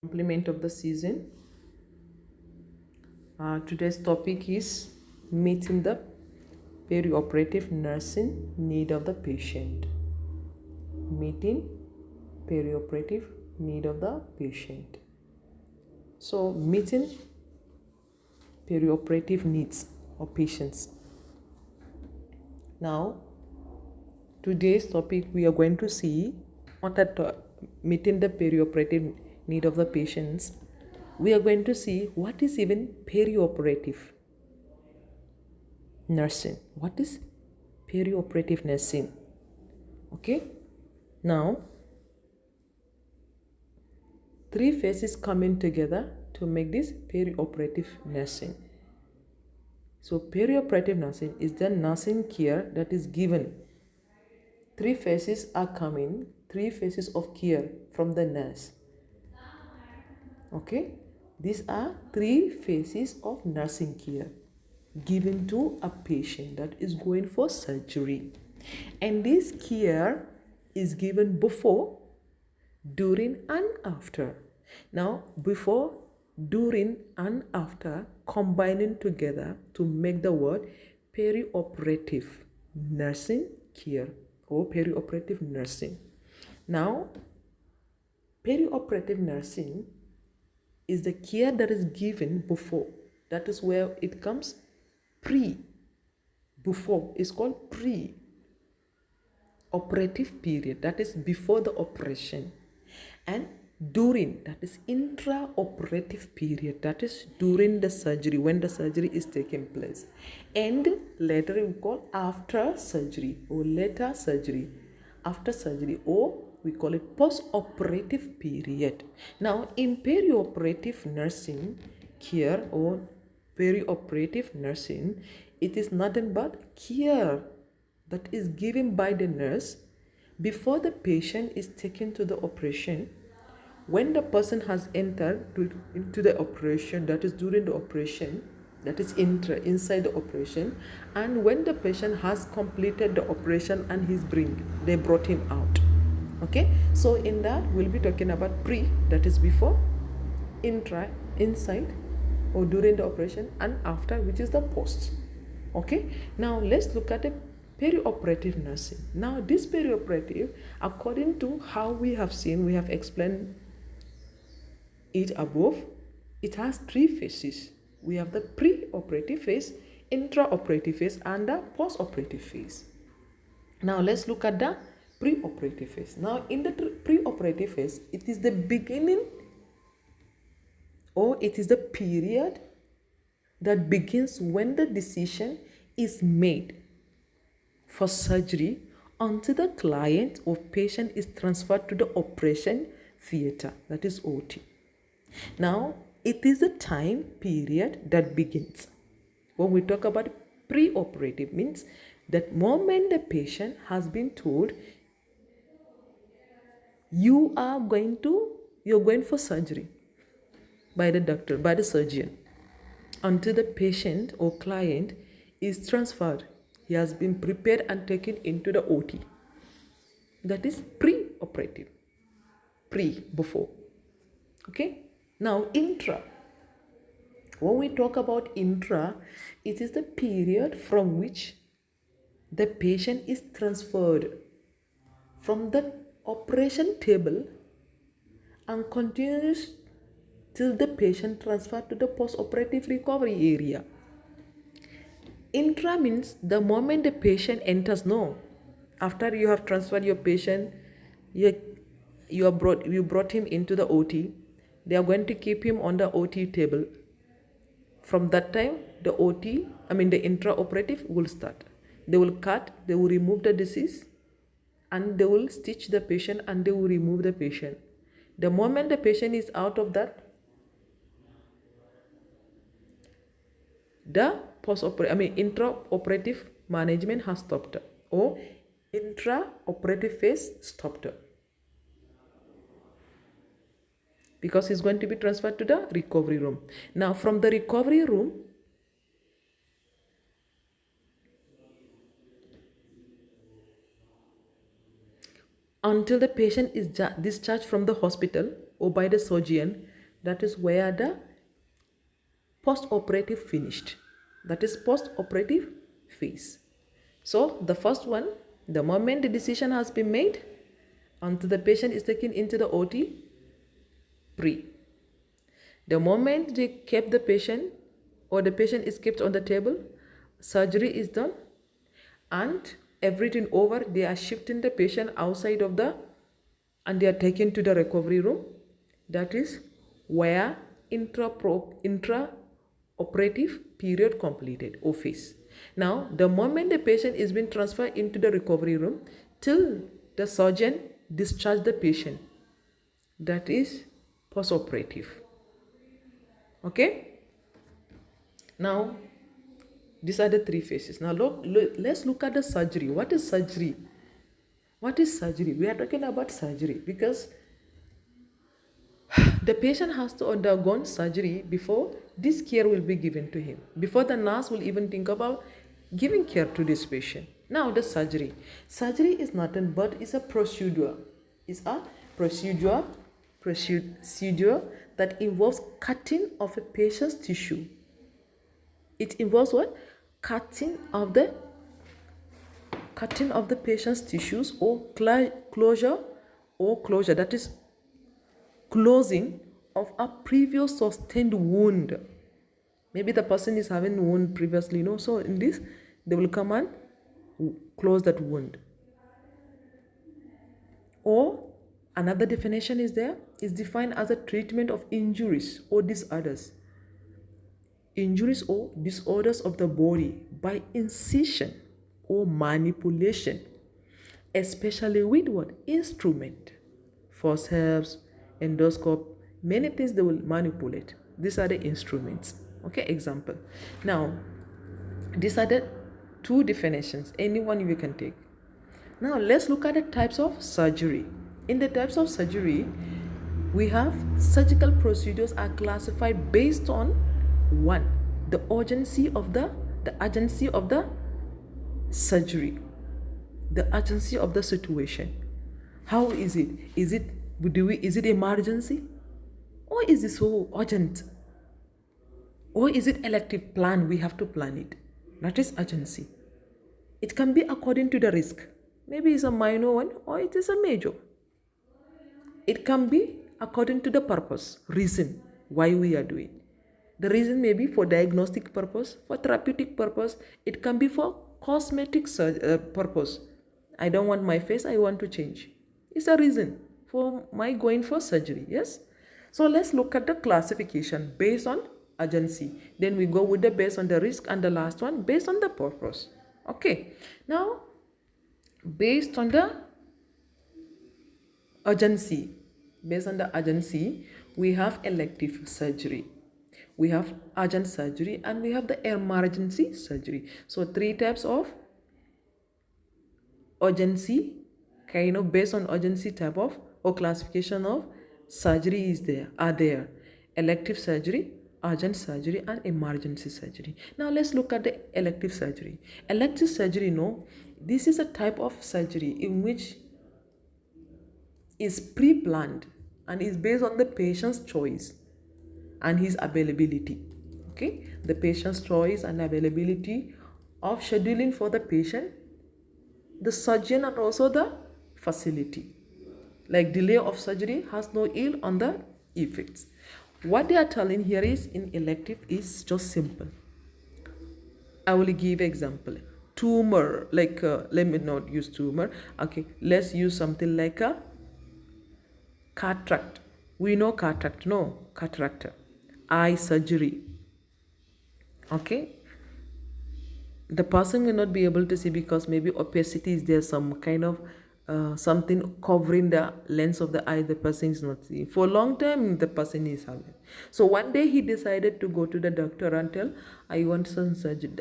Complement of the season. Today's topic is meeting the perioperative nursing need of the patient. Meeting perioperative need of the patient. So, meeting perioperative needs of patients. Now, today's topic we are going to see meeting the perioperative need of the patients. We are going to see what is even perioperative nursing. What is perioperative nursing? Okay. Now, three phases coming together to make this perioperative nursing. So, perioperative nursing is the nursing care that is given. Three phases are coming, three phases of care from the nurse. Okay, these are three phases of nursing care given to a patient that is going for surgery. And this care is given before, during, and after. Now, before, during, and after combining together to make the word perioperative nursing care or perioperative nursing. Now, perioperative nursing is the care that is given before. That is where it comes pre. Before is called pre-operative period. That is before the operation. And during, that is intra-operative period. That is during the surgery, when the surgery is taking place. And later we call after surgery or later surgery. After surgery, or we call it post-operative period. Now, in perioperative nursing care or perioperative nursing, it is nothing but care that is given by the nurse before the patient is taken to the operation. When the person has entered into the operation, that is during the operation, that is inside the operation, and when the patient has completed the operation and they brought him out. Okay, so in that we'll be talking about pre, that is before, intra, inside or during the operation, and after, which is the post. Okay, now let's look at the perioperative nursing. Now this perioperative, according to how we have explained it above, it has three phases. We have the pre-operative phase, intra-operative phase, and the post-operative phase. Now let's look at the pre-operative phase. Now in the pre-operative phase, it is the beginning, or it is the period that begins when the decision is made for surgery until the client or patient is transferred to the operation theater, that is OT. Now, it is a time period that begins. When we talk about pre-operative, means that moment the patient has been told you're going for surgery by the doctor, by the surgeon, until the patient or client is transferred. He has been prepared and taken into the OT. That is pre-operative. Before. Okay? Now, intra. When we talk about intra, it is the period from which the patient is transferred from the operation table and continues till the patient transferred to the post-operative recovery area. Intra means the moment the patient enters. No, after you have transferred your patient, you brought him into the OT. They are going to keep him on the OT table. From that time, the intra-operative will start. They will cut, they will remove the disease, and they will stitch the patient, and they will remove the patient. The moment the patient is out of that, the intra-operative management has stopped, or intra-operative phase stopped, because he's going to be transferred to the recovery room. Now, from the recovery room, until the patient is discharged from the hospital or by the surgeon, that is where the post-operative finished. That is post-operative phase. So the first one, the moment the decision has been made until the patient is taken into the OT, pre. The moment they kept the patient or the patient is kept on the table, surgery is done, and everything over, they are shifting the patient outside of the, and they are taken to the recovery room. That is where intra-operative period completed or phase. Now, the moment the patient is being transferred into the recovery room till the surgeon discharge the patient, that is post-operative. Okay? Now, these are the three phases. Now, let's look at the surgery. What is surgery? What is surgery? We are talking about surgery because the patient has to undergo surgery before this care will be given to him, before the nurse will even think about giving care to this patient. Now, the surgery. Surgery is nothing but it's a procedure. It's a procedure that involves cutting of a patient's tissue. It involves what? Cutting of the patient's tissues or closure, that is closing of a previous sustained wound. Maybe the person is having wound previously, so in this they will come and close that wound. Or another definition is defined as a treatment of injuries or disorders of the body by incision or manipulation, especially with what? Instrument, forceps, endoscope, many things they will manipulate. These are the instruments. Okay, example. Now, these are the two definitions, any one you can take. Now, let's look at the types of surgery. In the types of surgery, we have surgical procedures are classified based on one, the urgency of the surgery, the urgency of the situation. How is it? Is it emergency? Or is it so urgent? Or is it elective plan? We have to plan it. That is urgency. It can be according to the risk. Maybe it's a minor one or it is a major. It can be according to the purpose, reason why we are doing. The reason may be for diagnostic purpose, for therapeutic purpose. It can be for cosmetic purpose. I don't want my face, I want to change. It's a reason for my going for surgery, yes? So let's look at the classification based on urgency. Then we go with the based on the risk, and the last one based on the purpose. Okay, now based on the urgency, we have elective surgery, we have urgent surgery, and we have the emergency surgery. So three types of urgency, based on urgency type of or classification of surgery are there. Elective surgery, urgent surgery, and emergency surgery. Now let's look at the elective surgery. Elective surgery, this is a type of surgery in which is pre-planned and is based on the patient's choice and his availability. Okay, the patient's choice and availability of scheduling for the patient, the surgeon, and also the facility. Like delay of surgery has no ill on the effects. What they are telling here is in elective is just simple. I will give example. Tumor, let me not use tumor. Okay, let's use something like a cataract. We know cataract, cataract. Eye surgery. Okay, the person will not be able to see because maybe opacity is there, some kind of something covering the lens of the eye. The person is not seeing for a long time. The person is having. So one day he decided to go to the doctor and tell, I want some surgery.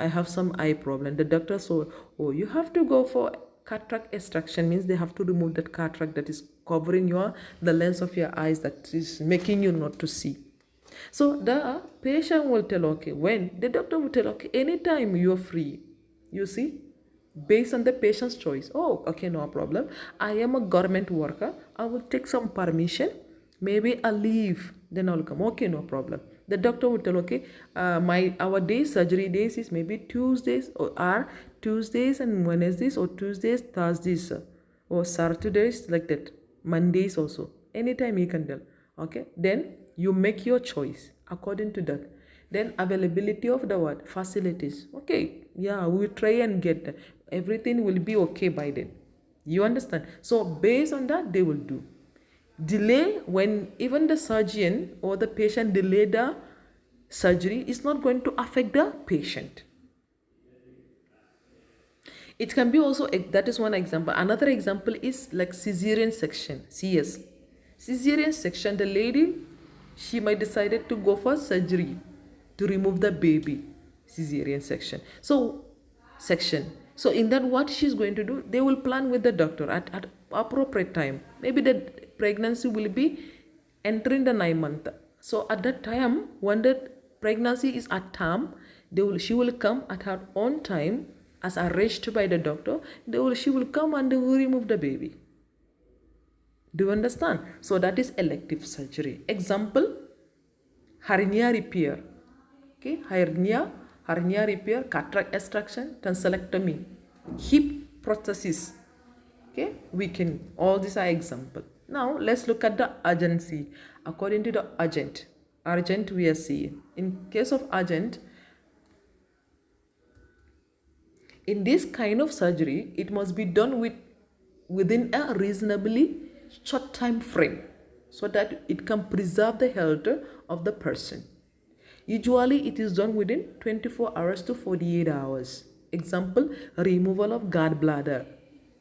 I have some eye problem. The doctor saw, you have to go for cataract extraction. Means they have to remove that cataract that is covering the lens of your eyes, that is making you not to see. So the patient will tell, when the doctor will tell, anytime you're free, you see, based on the patient's choice. No problem. I am a government worker. I will take some permission maybe a leave, then I'll come. Okay, no problem. The doctor would tell, okay, our days, surgery days is maybe Tuesdays or Tuesdays and Wednesdays, or Tuesdays, Thursdays, or Saturdays, like that. Mondays also. Anytime you can tell. Okay, then you make your choice according to that. Then availability of the what? Facilities. Okay, yeah, we try and get that. Everything will be okay by then. You understand? So based on that, they will do. Delay, when even the surgeon or the patient delay the surgery, is not going to affect the patient. It can be also, that is one example. Another example is like cesarean section, CS. Cesarean section, the lady, she might decided to go for surgery to remove the baby. Cesarean section. So in that, what she's going to do, they will plan with the doctor at appropriate time. Maybe the pregnancy will be entering the 9th month. So at that time, when the pregnancy is at term, she will come at her own time as arranged by the doctor. She will come and they will remove the baby. Do you understand? So that is elective surgery. Example, hernia repair. Okay, hernia repair, cataract extraction, tonsillectomy, hip prosthesis. Okay, all these are example. Now let's look at the urgency. According to the urgent we are seeing. In case of urgent, in this kind of surgery, it must be done within a reasonably short time frame so that it can preserve the health of the person. Usually it is done within 24 hours to 48 hours. Example, removal of gallbladder.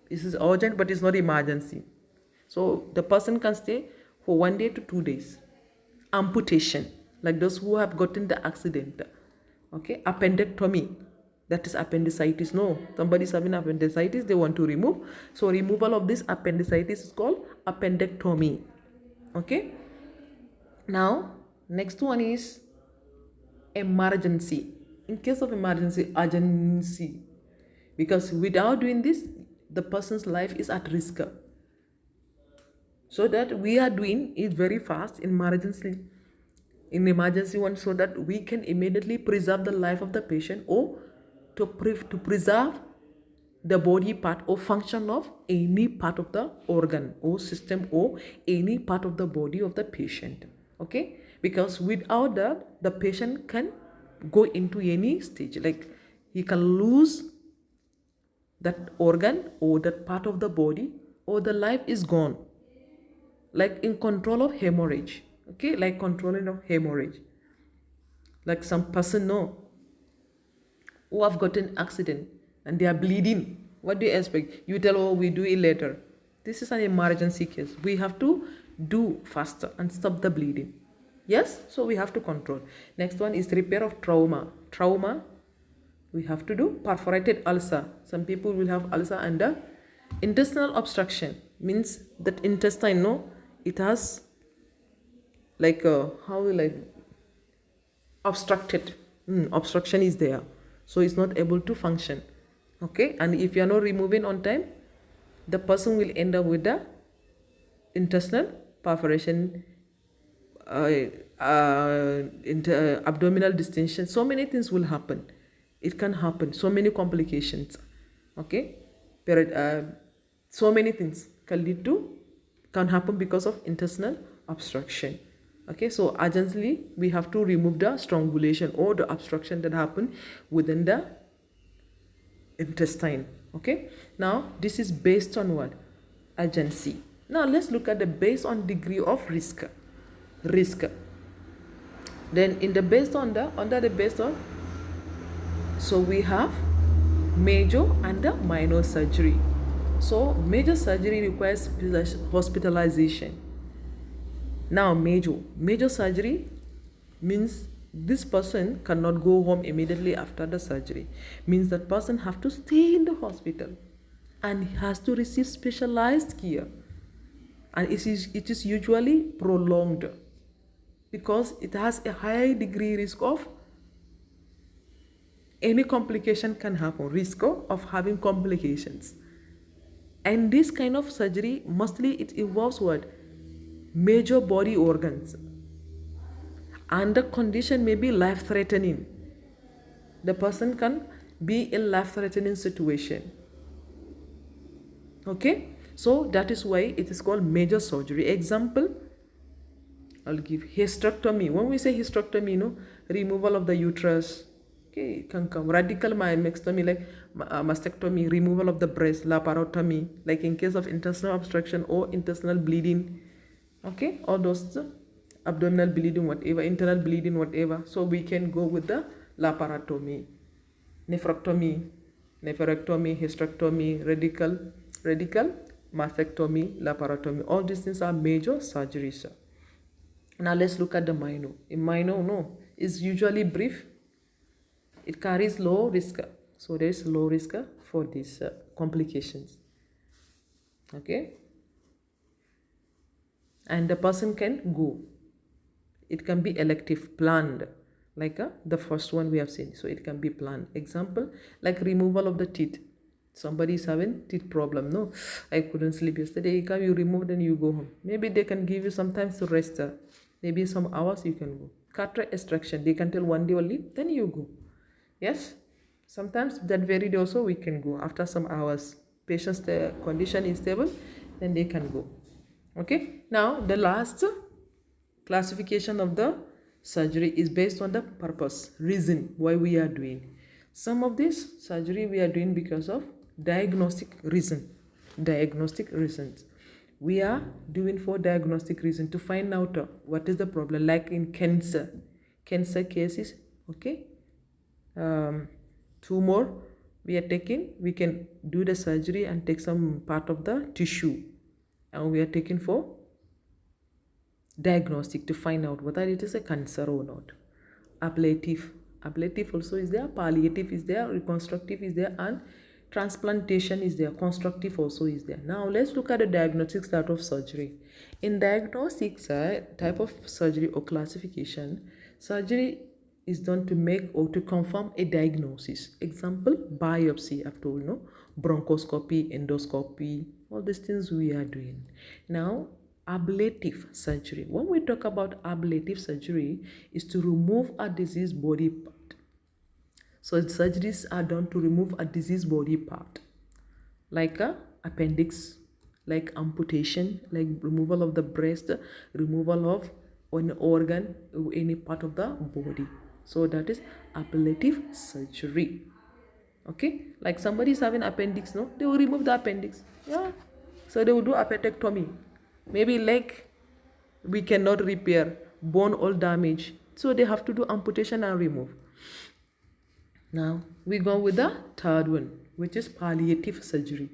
This is urgent, but it's not emergency. So the person can stay for 1 day to 2 days. Amputation, like those who have gotten the accident. Okay, appendectomy, that is appendicitis. No, somebody's having appendicitis, they want to remove. So removal of this appendicitis is called appendectomy. Okay. Now, next one is emergency. In case of emergency, urgency. Because without doing this, the person's life is at risk. So that we are doing it very fast in emergency one, so that we can immediately preserve the life of the patient, or to preserve the body part or function of any part of the organ or system or any part of the body of the patient. Okay, because without that, the patient can go into any stage, like he can lose that organ or that part of the body, or the life is gone. Like in control of hemorrhage. Okay, like controlling of hemorrhage. Like some person who have gotten accident and they are bleeding. What do you expect? You tell, oh, we do it later. This is an emergency case. We have to do faster and stop the bleeding. Yes, so we have to control. Next one is repair of trauma. Trauma, we have to do perforated ulcer. Some people will have ulcer under intestinal obstruction. Means that intestine, it has like obstructed. Obstruction is there, so it's not able to function. Okay, and if you are not removing on time, the person will end up with the intestinal perforation, abdominal distension. So many things will happen. It can happen. So many complications. Okay, so many things can happen because of intestinal obstruction. Okay, so urgently we have to remove the strangulation or the obstruction that happened within the intestine. Okay, now this is based on what? Urgency. Now let's look at the based on degree of risk. Then in the based on so we have major and the minor surgery. So major surgery requires hospitalization. Now major surgery means this person cannot go home immediately after the surgery. Means that person have to stay in the hospital and has to receive specialized care. And it is usually prolonged because it has a high degree risk of any complication can happen, risk of having complications. And this kind of surgery, mostly it involves what? major body organs, and the condition may be life-threatening. The person can be in life-threatening situation. Okay, so that is why it is called major surgery. Example, I'll give hysterectomy. When we say hysterectomy, removal of the uterus. Okay, it can come radical myomectomy, like mastectomy, removal of the breast, laparotomy, like in case of intestinal obstruction or intestinal bleeding. Okay, all those abdominal bleeding, whatever, internal bleeding, whatever. So we can go with the laparotomy, nephrectomy, hysterectomy, radical mastectomy, laparotomy. All these things are major surgeries. Now let's look at the minor. In minor, is usually brief. It carries low risk. So there is low risk for these complications. Okay. And the person can go. It can be elective, planned, like the first one we have seen. So it can be planned. Example, like removal of the teeth. Somebody is having teeth problem. No, I couldn't sleep yesterday. You remove, then you go home. Maybe they can give you sometimes to rest. Maybe some hours you can go. Cataract extraction, they can tell 1 day only, then you go. Yes, sometimes that very day also we can go after some hours. Patient's condition is stable, then they can go. Okay, now the last classification of the surgery is based on the purpose, reason why we are doing. Some of this surgery we are doing because of diagnostic reasons. We are doing for diagnostic reason to find out what is the problem, like in cancer cases. Okay, tumor we are taking, we can do the surgery and take some part of the tissue, and we are taking for diagnostic to find out whether it is a cancer or not. Ablative also is there, palliative is there, reconstructive is there, and transplantation is there, constructive also is there. Now let's look at the diagnostics type of surgery. In diagnostics type of surgery or classification, surgery is done to make or to confirm a diagnosis. Example, biopsy, I've told, bronchoscopy, endoscopy, all these things we are doing. Now ablative surgery, when we talk about ablative surgery, is to remove a diseased body part. So surgeries are done to remove a diseased body part, like appendix, like amputation, like removal of the breast, removal of an organ, any part of the body. So that is ablative surgery. Okay, like somebody is having appendix, they will remove the appendix. Yeah, so they will do appendectomy. Maybe leg we cannot repair, bone all damage, so they have to do amputation and remove. Now we go with the third one, which is palliative surgery.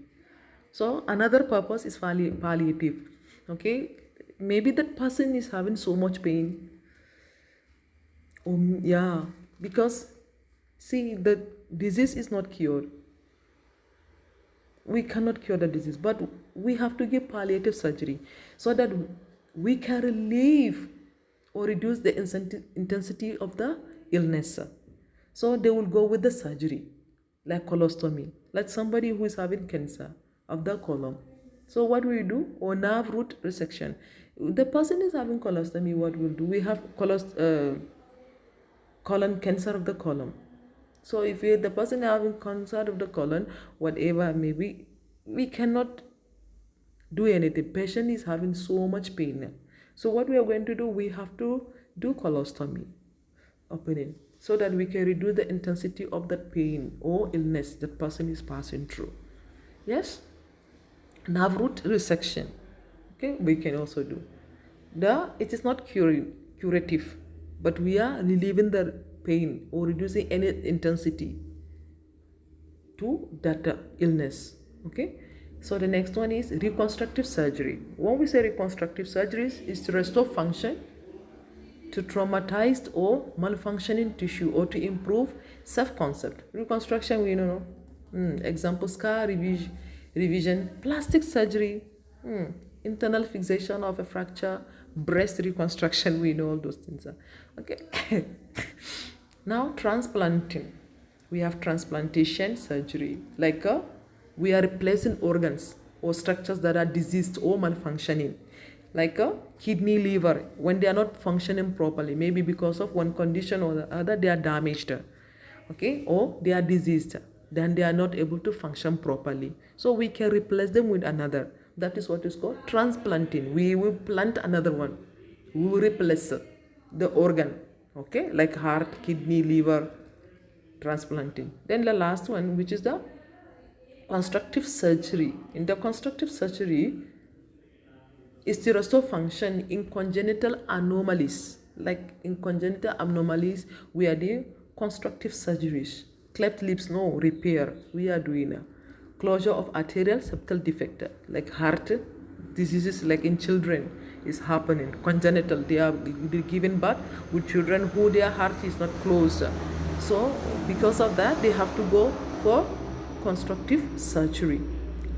So another purpose is palliative. Okay, maybe that person is having so much pain. Yeah, because see, the disease is not cured. We cannot cure the disease, but we have to give palliative surgery so that we can relieve or reduce the intensity of the illness. So they will go with the surgery, like colostomy, like somebody who is having cancer of the colon. So what we do? Or nerve root resection. The person is having colostomy, what we'll do? We have colon cancer of the colon. So if the person is having cancer of the colon, whatever maybe, we cannot do anything. Patient is having so much pain. So what we are going to do? We have to do colostomy, opening, so that we can reduce the intensity of that pain or illness that person is passing through. Yes, nerve root resection. Okay, we can also do. It is not curative, but we are relieving the pain or reducing any intensity to that illness. Okay, so the next one is reconstructive surgery. When we say reconstructive surgeries, is to restore function to traumatized or malfunctioning tissue or to improve self-concept. Reconstruction, we know. Example, scar revision, plastic surgery, internal fixation of a fracture, breast reconstruction, we know all those things. Okay. Now transplanting. We have transplantation surgery, like we are replacing organs or structures that are diseased or malfunctioning, like a kidney, liver, when they are not functioning properly, maybe because of one condition or the other, they are damaged, okay, or they are diseased, then they are not able to function properly. So we can replace them with another. That is what is called transplanting. We will plant another one. We will replace the organ, okay, like heart, kidney, liver, transplanting. Then the last one, which is the constructive surgery. In the constructive surgery, is to restore function in congenital anomalies. Like in congenital anomalies, we are doing constructive surgeries. Cleft lips, no repair. We are doing a closure of arterial septal defect, like heart diseases, like in children is happening. Congenital, they are given birth with children who their heart is not closed. So because of that, they have to go for constructive surgery,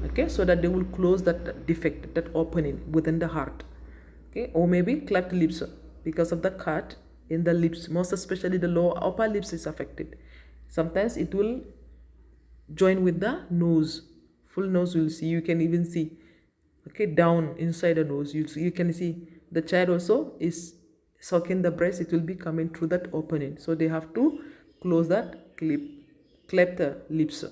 okay, so that they will close that defect, that opening within the heart, okay, or maybe cleft lips because of the cut in the lips, most especially the lower upper lips is affected. Sometimes it will join with the nose, full nose will see, you can even see, okay, down inside the nose, you can see the child also is sucking the breast, it will be coming through that opening, so they have to close that cleft lips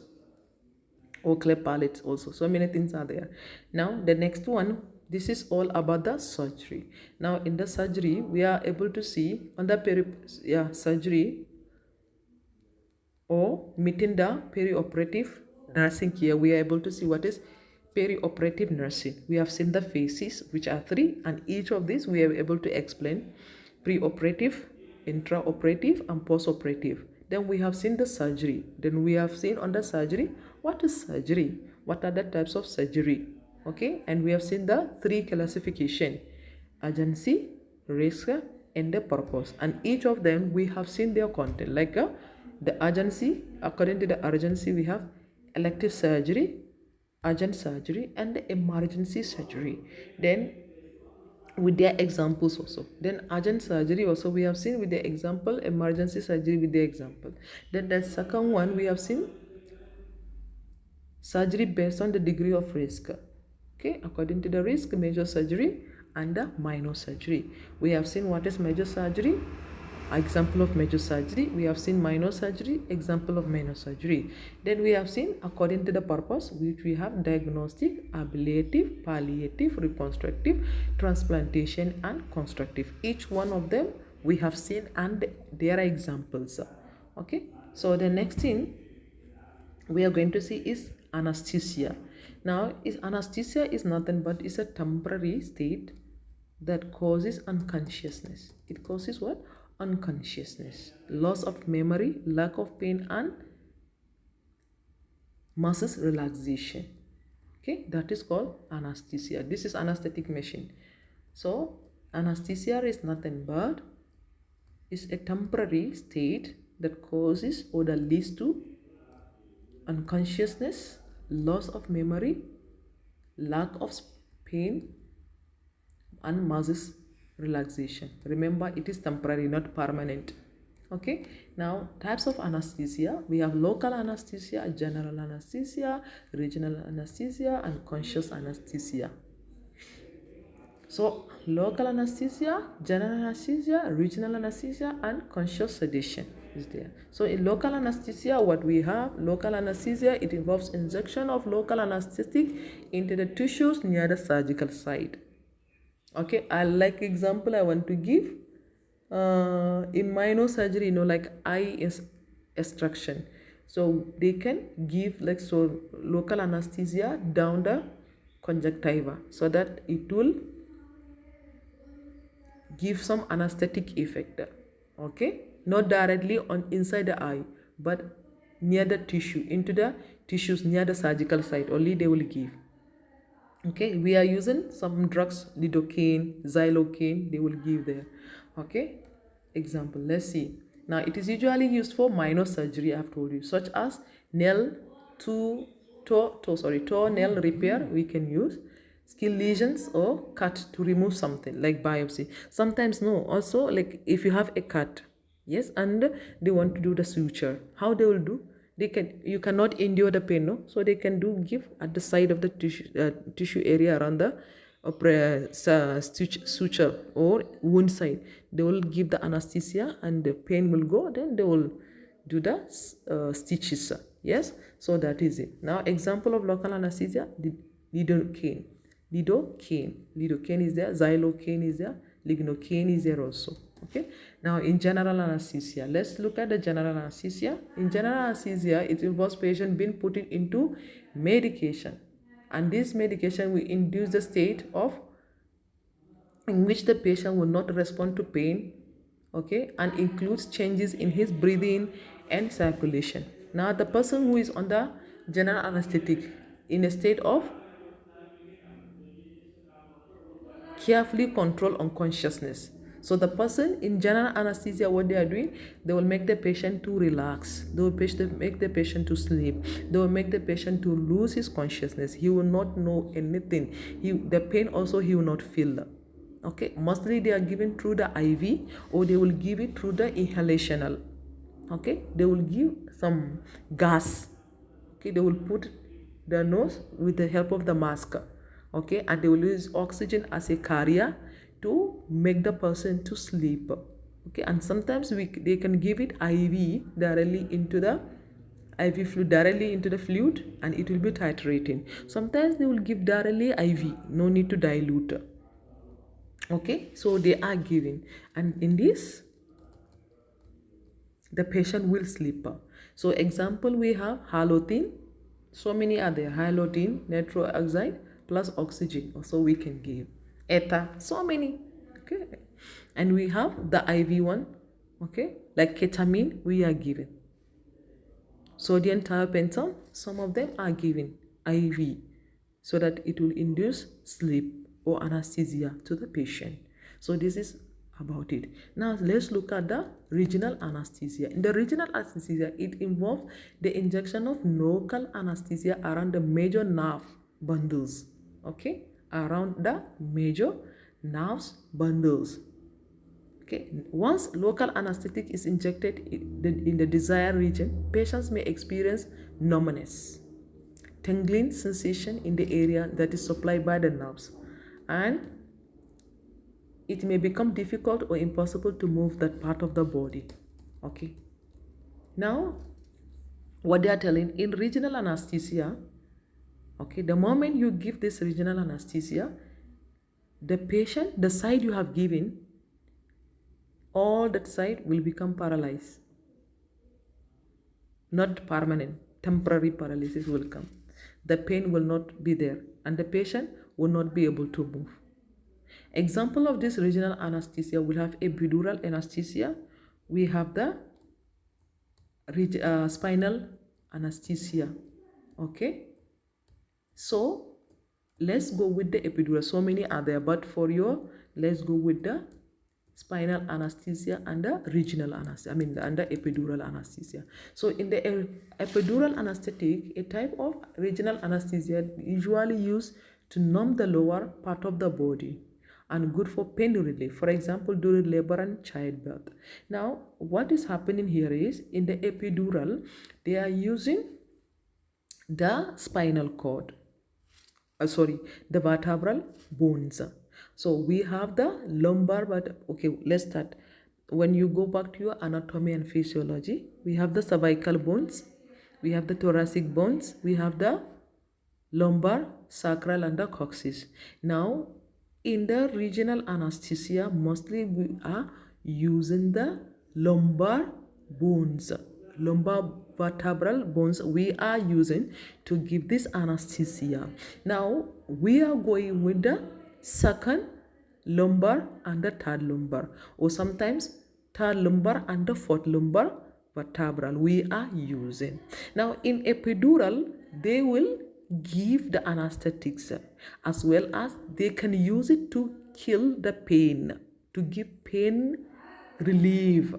or cleft palates also. So many things are there. Now the next one, this is all about the surgery. Now in the surgery, we are able to see on the surgery or meeting the perioperative nursing care, we are able to see what is perioperative nursing. We have seen the phases, which are 3, and each of these we are able to explain: preoperative, intraoperative, and postoperative. Then we have seen the surgery. Then we have seen on the surgery, what is surgery? What are the types of surgery? Okay, and we have seen the 3 classification: urgency, risk, and the purpose. And each of them we have seen their content. Like the urgency, according to the urgency, we have elective surgery, urgent surgery, and the emergency surgery. Then with their examples also. Then urgent surgery also we have seen with the example, emergency surgery with the example. Then the second one we have seen surgery based on the degree of risk. Okay, according to the risk, major surgery and the minor surgery. We have seen what is major surgery, example of major surgery. We have seen minor surgery, example of minor surgery. Then we have seen according to the purpose, which we have diagnostic, ablative, palliative, reconstructive, transplantation, and constructive. Each one of them we have seen and there are examples. Okay, so the next thing we are going to see is anesthesia. Now anesthesia is nothing but is a temporary state that causes unconsciousness. It causes what? Unconsciousness, loss of memory, lack of pain, and muscles relaxation. Okay, that is called anesthesia. This is anesthetic machine. So anesthesia is nothing but is a temporary state that causes or that leads to unconsciousness, loss of memory, lack of pain, and muscles relaxation. Remember, it is temporary, not permanent. Okay, now types of anesthesia, we have local anesthesia, general anesthesia, regional anesthesia, and conscious anesthesia. So local anesthesia, general anesthesia, regional anesthesia, and conscious sedation is there. So in local anesthesia, what we have, local anesthesia, it involves injection of local anesthetic into the tissues near the surgical site. Okay, I like example I want to give. In minor surgery, like eye is extraction, so they can give like so local anesthesia down the conjunctiva so that it will give some anesthetic effect. Okay, not directly on inside the eye, but near the tissue, into the tissues near the surgical site only they will give. Okay, we are using some drugs, lidocaine, xylocaine, they will give there. Okay, example, let's see. Now it is usually used for minor surgery, I've told you, such as nail toe nail repair we can use, skin lesions, or cut to remove something like biopsy. Sometimes no, also like if you have a cut, yes, and they want to do the suture, how they will do, you cannot endure the pain, no, so they can give at the side of the tissue area around the suture or wound side, they will give the anesthesia and the pain will go, then they will do the stitches. Yes, so that is it. Now example of local anesthesia, the lidocaine. Lidocaine is there, xylocaine is there, lignocaine is there also. Okay, now in general anesthesia, let's look at the general anesthesia. In general anesthesia, it involves patient being put into medication, and this medication will induce the state of in which the patient will not respond to pain, okay, and includes changes in his breathing and circulation. Now the person who is under general anesthetic in a state of carefully control unconsciousness. So the person in general anesthesia, what they are doing, they will make the patient to relax. They will make the patient to sleep. They will make the patient to lose his consciousness. He will not know anything. The pain also he will not feel. Okay, mostly they are given through the IV or they will give it through the inhalational. Okay, they will give some gas. Okay, they will put the nose with the help of the mask. Okay, and they will use oxygen as a carrier to make the person to sleep. Okay, and sometimes they can give it IV directly into the IV fluid, directly into the fluid, and it will be titrating. Sometimes they will give directly IV, no need to dilute. Okay, so they are giving, and in this the patient will sleep. So example, we have halotine, so many are there, halotine, nitric oxide plus oxygen also we can give, ether, so many. Okay, and we have the IV one, okay, like ketamine we are given, sodium thiopental, some of them are given IV so that it will induce sleep or anesthesia to the patient. So this is about it. Now let's look at the regional anesthesia. In the regional anesthesia, it involves the injection of local anesthesia around the major nerve bundles. Okay, around the major nerves bundles. Okay, once local anesthetic is injected in the desired region, patients may experience numbness, tingling sensation in the area that is supplied by the nerves, and it may become difficult or impossible to move that part of the body. Okay, now what they are telling in regional anesthesia, okay, the moment you give this regional anesthesia, the patient, the side you have given, all that side will become paralyzed. Not permanent, temporary paralysis will come. The pain will not be there and the patient will not be able to move. Example of this regional anesthesia, will have epidural anesthesia. We have the spinal anesthesia. Okay, so let's go with the epidural. So many are there, but for your, let's go with the spinal anesthesia and the regional anesthesia, under epidural anesthesia. So in the epidural anesthetic, a type of regional anesthesia usually used to numb the lower part of the body and good for pain relief, for example, during labor and childbirth. Now, what is happening here is, in the epidural, they are using the spinal cord, the vertebral bones. So we have the lumbar, but okay, let's start. When you go back to your anatomy and physiology, we have the cervical bones, we have the thoracic bones, we have the lumbar, sacral, and the coccyx. Now, in the regional anesthesia, mostly we are using the lumbar bones, lumbar vertebral bones we are using to give this anesthesia. Now, we are going with the second lumbar and the third lumbar, or sometimes third lumbar and the fourth lumbar vertebral we are using. Now, in epidural, they will give the anesthetics as well as they can use it to kill the pain, to give pain relief.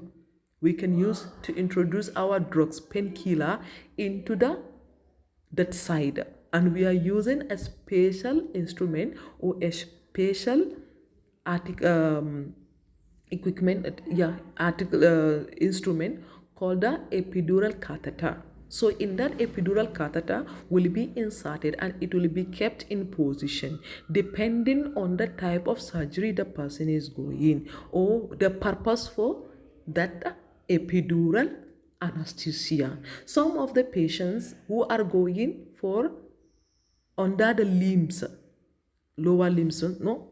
We can use to introduce our drugs, painkiller, into that side, and we are using a special instrument or a special instrument called the epidural catheter. So in that epidural catheter will be inserted and it will be kept in position depending on the type of surgery the person is going or the purpose for that epidural anesthesia. Some of the patients who are going for under the limbs, lower limbs, no,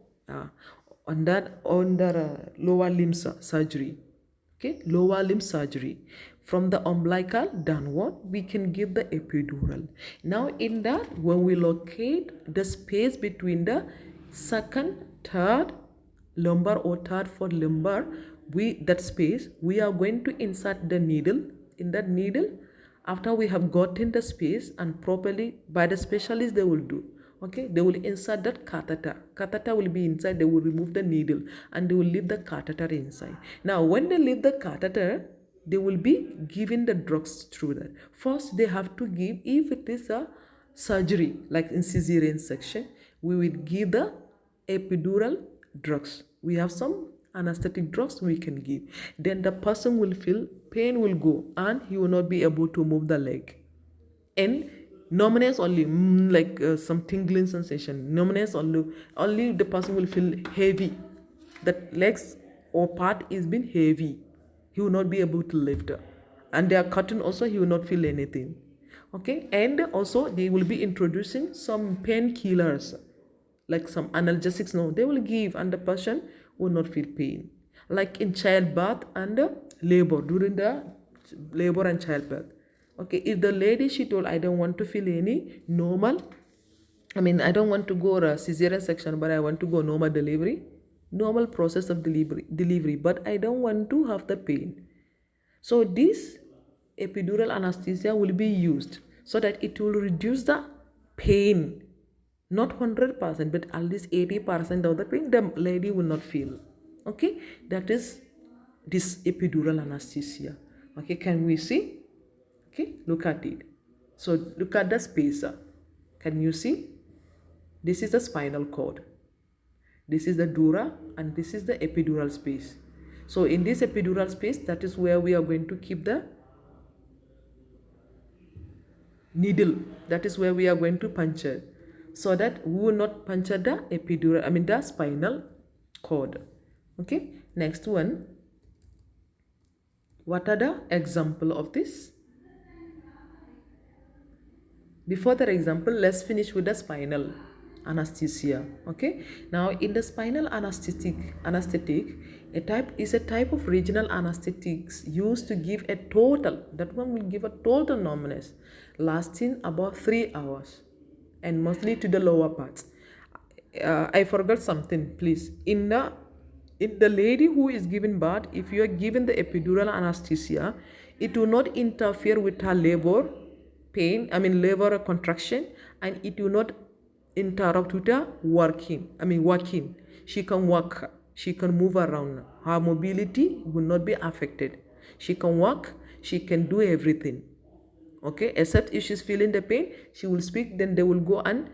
under lower limbs surgery. Okay, lower limb surgery. From the umbilical downward, we can give the epidural. Now, in that, when we locate the space between the second, third lumbar or third, fourth lumbar, that space, we are going to insert the needle. In that needle, after we have gotten the space and properly by the specialist, they will do. Okay, they will insert that catheter will be inside, they will remove the needle and they will leave the catheter inside. Now when they leave the catheter, they will be giving the drugs through that. First they have to give, if it is a surgery like in cesarean section, we will give the epidural drugs. We have some anesthetic drugs we can give. Then the person will feel pain will go and he will not be able to move the leg. And numbness only, like some tingling sensation, numbness only the person will feel heavy. That legs or part is being heavy. He will not be able to lift. And they are cutting also, he will not feel anything. Okay, and also they will be introducing some painkillers, like some analgesics. No, they will give and the person will not feel pain. Like in childbirth and labor, during the labor and childbirth. Okay, if the lady, she told, I don't want to feel any normal, I don't want to go a cesarean section, but I want to go normal delivery, normal process of delivery, but I don't want to have the pain. So this epidural anesthesia will be used so that it will reduce the pain, not 100%, but at least 80% of the pain the lady will not feel. Okay, that is this epidural anesthesia. Okay, can we see? Okay, look at it. So look at the spacer. Can you see? This is the spinal cord. This is the dura and this is the epidural space. So in this epidural space, that is where we are going to keep the needle. That is where we are going to puncture, so that we will not puncture the epidural, the spinal cord. Okay, next one. What are the example of this? Before that example, let's finish with the spinal anesthesia. Okay, now in the spinal anesthetic, a type of regional anesthetics used to give a total, that one will give a total numbness lasting about 3 hours and mostly to the lower parts. I forgot something, please. In the lady who is given birth, if you are given the epidural anesthesia, it will not interfere with her labor pain, labor contraction, and it will not interrupt with her working. She can work, she can move around. Her mobility will not be affected. She can work, she can do everything. Okay, except if she's feeling the pain, she will speak, then they will go and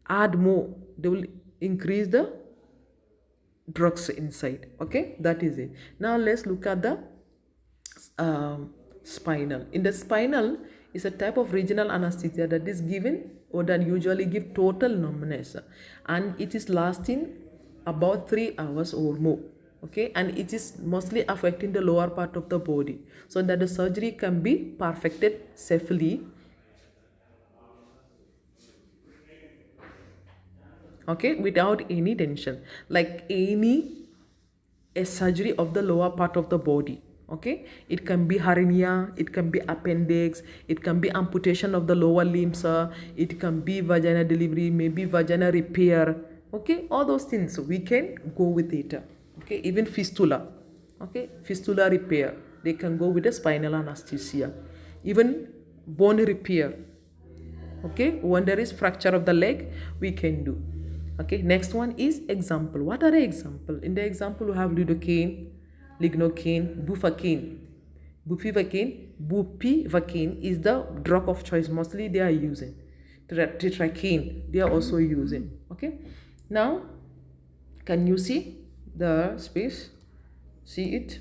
add more. They will increase the drugs inside. Okay, that is it. Now let's look at the spinal. In the spinal is a type of regional anesthesia that is given or that usually give total numbness, and it is lasting about 3 hours or more. Okay, and it is mostly affecting the lower part of the body, so that the surgery can be perfected safely. Okay, without any tension, like a surgery of the lower part of the body. Okay, it can be hernia, it can be appendix, it can be amputation of the lower limbs, it can be vaginal delivery, maybe vaginal repair. Okay, all those things we can go with it. Okay, even fistula. Okay, fistula repair, they can go with the spinal anesthesia. Even bone repair. Okay, when there is fracture of the leg, we can do. Okay, next one is example. What are the example? In the example, we have lidocaine, lignocaine, bupivacaine. Bupivacaine is the drug of choice. Mostly they are using. Tetracaine, they are also using. Okay, now can you see the space? See it?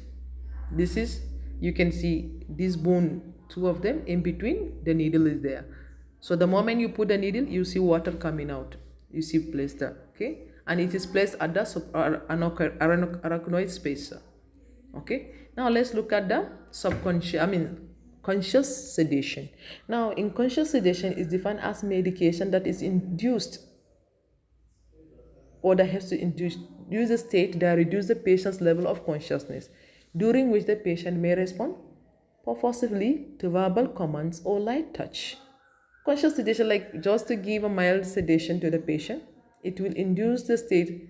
This is, you can see this bone two of them, in between the needle is there. So the moment you put the needle, you see water coming out. You see placed there, okay? And it is placed at the arachnoid space. Okay, now let's look at the conscious sedation. Now, in conscious sedation is defined as medication that is induced or that has to induce a state that reduces the patient's level of consciousness, during which the patient may respond purposefully to verbal commands or light touch. Conscious sedation, like just to give a mild sedation to the patient, it will induce the state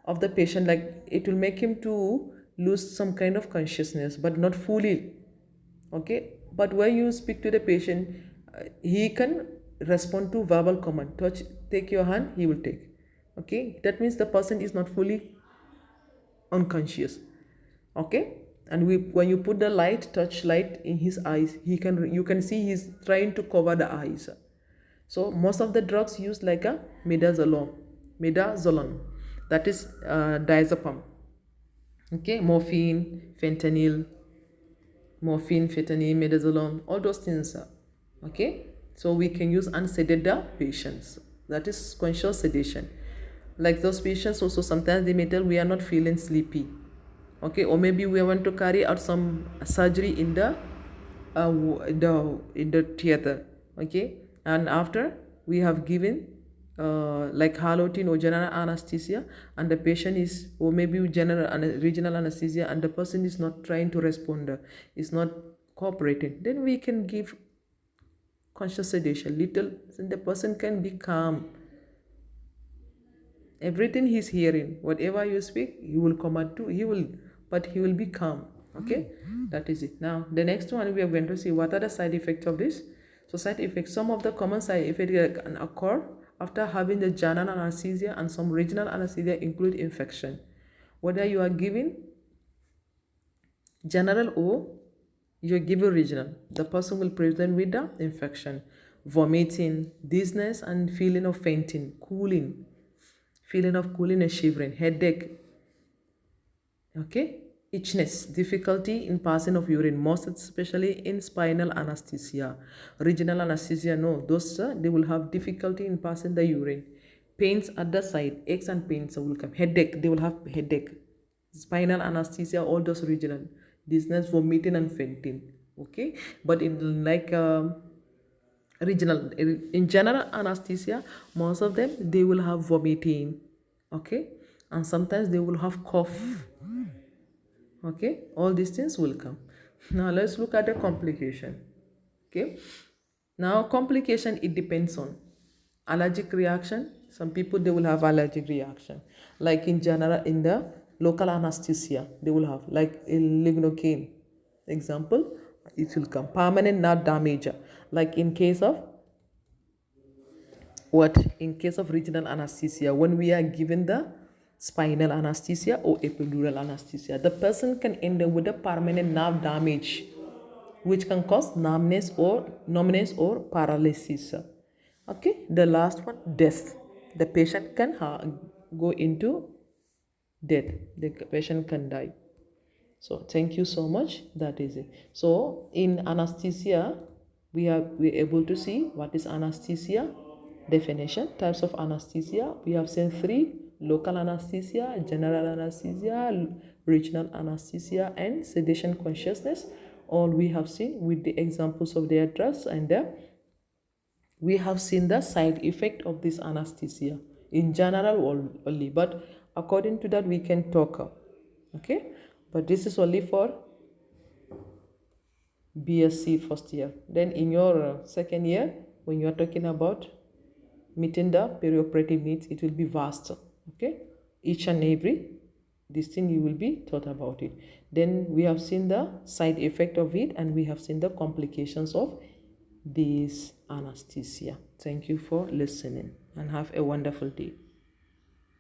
of the patient, like it will make him to lose some kind of consciousness, but not fully. Okay, but when you speak to the patient, he can respond to verbal command. Touch, take your hand, he will take. Okay, that means the person is not fully unconscious. Okay, and when you put the touch light in his eyes, you can see he's trying to cover the eyes. So most of the drugs used, like a midazolam, that is diazepam. Okay, morphine, fentanyl, midazolam, all those things. Okay, so we can use and sedate the patients. That is conscious sedation. Like those patients also, sometimes they may tell we are not feeling sleepy. Okay, or maybe we want to carry out some surgery in the theater. Okay, and after we have given like halotine or general anesthesia, and the patient is, or maybe regional anesthesia, and the person is not trying to respond, is not cooperating, then we can give conscious sedation little, and the person can be calm. Everything he's hearing, whatever you speak, he will command to, but he will be calm. Okay, that is it. Now the next one, we are going to see what are the side effects of this. So side effects, some of the common side effects can occur after having the general anesthesia, and some regional anesthesia include infection. Whether you are giving general or you are giving regional, the person will present with the infection, vomiting, dizziness, and feeling of fainting, feeling of cooling and shivering, headache, okay, itchiness, difficulty in passing of urine, most especially in spinal anesthesia. Regional anesthesia, no, those they will have difficulty in passing the urine. Pains at the side, aches and pains will come. Headache, they will have headache. Spinal anesthesia, all those regional. Dizziness, vomiting, and fainting. Okay, but in like regional, in general anesthesia, most of them they will have vomiting. Okay, and sometimes they will have cough. Okay, all these things will come. Now let's look at the complication. Okay, now complication, it depends on allergic reaction. Some people, they will have allergic reaction, like in general, in the local anesthesia they will have, like in lignocaine example, it will come. Permanent nerve damage, like in case of regional anesthesia, when we are given the spinal anesthesia or epidural anesthesia, the person can end up with a permanent nerve damage, which can cause numbness or paralysis. Okay, the last one, death. The patient can go into death. The patient can die. So thank you so much. That is it. So in anesthesia, we're able to see what is anesthesia. Definition, types of anesthesia. We have seen 3: local anesthesia, general anesthesia, regional anesthesia, and sedation consciousness. All we have seen with the examples of their drugs, and we have seen the side effect of this anesthesia in general only, but according to that we can talk. Okay, but this is only for BSc first year. Then in your second year, when you are talking about meeting the perioperative needs, it will be vast. Okay, each and every this thing you will be taught about it. Then we have seen the side effect of it, and we have seen the complications of this anesthesia. Thank you for listening, and have a wonderful day.